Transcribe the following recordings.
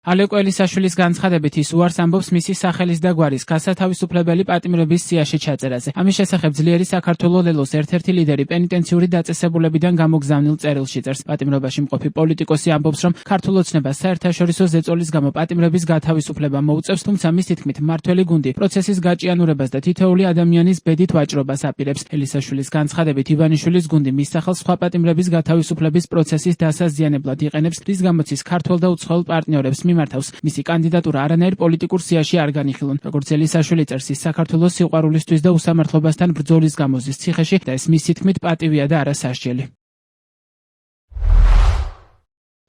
ალეკო ელისაშვილის განცხადებით ის უარს ამბობს მისი სახელის და გვარის გასათავისუფლებელი პატიმრების სიაში ჩაწერაზე. ამის შესახებ ძლიერი საქართველოს ლელოს ერთ-ერთი ლიდერი პენიტენციური დაწესებულებიდან გამოგზავნილ წერილში წერს. პატიმრობაში მყოფი პოლიტიკოსი ამბობს, რომ ქართულ ოცნებას საერთაშორისო ზეწოლის გამო პატიმრების გათავისუფლება მოუწევს, თუმცა მის თქმით მმართველი გუნდი პროცესის გაჭიანურებას და თითოეული ადამიანის ბედით ვაჭრობას აპირებს. ელისაშვილის განცხადებით ივანიშვილის გუნდი მის სახელს სხვა პატიმრების გათავისუფლების პროცესის დასაზიანებლად იყენებს, რის გამოც ის ქართველ და უცხოელ პარტნიორებს მიმართავს. მისი კანდიდატურა არანაირ პოლიტიკურ სიაში არ განიხილონ. როგორც ელისაშვილი წერს, ის საქართველოს სიყვარულისთვის და უსამართლობასთან ბრძოლის გამოზის ციხეში და ეს მისი თქმით პატივია და არა სასჯელი.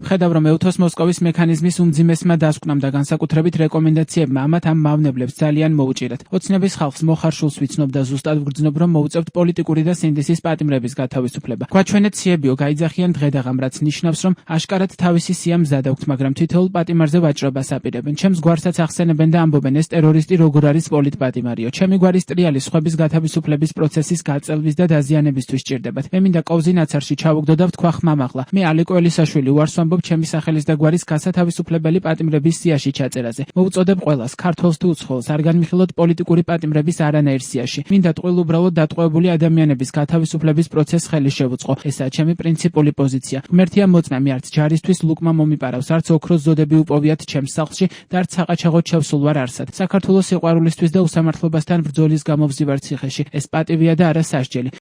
ხედავ რომ ეუთოს მოსკოვის მექანიზმის უმძიმესმა დასკვნამ და განსაკუთრებით რეკომენდაციებმა ამათ ამ მავნებლებს ძალიან მოუჭირათ. ოცნების ხალხს მოხარშულს ვიცნობ და ზუსტად ვგრძნობ, რომ მოუწევთ პოლიტიკური და სინდისის პატიმრების გათავისუფლება. გვაჩვენეთ სიებიო გაიძახიან დღედაღამ, რაც ნიშნავს, რომ აშკარად თავისი სია მზად აქვთ, მაგრამ თითოეულ პატიმარზე ვაჭრობას აპირებენ. ჩემს გვარსაც ახსენებენ და ამბობენ, ეს ტერორისტი როგორ არის პოლიტპატიმარიო. ჩემი გვარის ტრიალი სხვების გათავისუფლების პროცესის გაწელვის და დაზიანებისთვის სჭირდებათ. მე მინდა კოვზი ნაცარში ჩავუგდო და ვთქვა ხმამაღლა. მე ალეკო ელისაშვილი უარს ჩემი სახელის და გვარის გასათავისუფლებელი პატიმრების სიაში ჩაწერაზე. მოუწოდებ ყველას, ქართველს თუ უცხოელს, არ განვიხილოთ პოლიტიკური პატიმრების არანაირ სიაში. მინდა ტყუილ უბრალოდ დატყვევებული ადამიანების გათავისუფლების პროცესს ხელი შევუწყო. ესაა ჩემი პრინციპული პოზიცია. ღმერთია მოწმე, მე არც ჯარისთვის ლუკმა მომიპარავს, არც ოქროს ზოდები უპოვიათ ჩემს სახლში და არც საყაჩაღოდ შევსულ ვარ არსად. საქართველოს სიყვარულისთვის და უსამართლობასთან ბრძოლის გამო ვზივარ ციხეში. ეს პატივია და არა სასჯელი.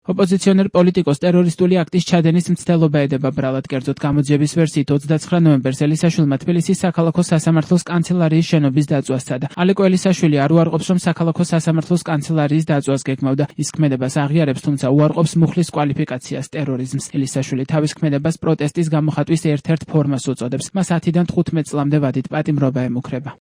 ოპოზიციონერ პოლიტიკოს ტერორისტული აქტის ჩადენის მცდელობა ედება ბრალად. კერძოდ გამოძიების ვერსიით 29 ნოემბერს ელისაშვილმა თბილისის საქალაქო სასამართლოს კანცელარიის შენობის დაწვას სცადა. ალეკო ელისაშვილი არ უარყოფს, რომ საქალაქო სასამართლოს კანცელარიის დაწვას გეგმავდა. ის ქმედებას აღიარებს, თუმცა უარყოფს მუხლის კვალიფიკაციას ტერორიზმს. ელისაშვილი თავის ქმედებას პროტესტის გამოხატვის ერთ-ერთ ფორმას უწოდებს. მას 10-დან 15 წლამდე ვადით პატიმრობა ემუქრება.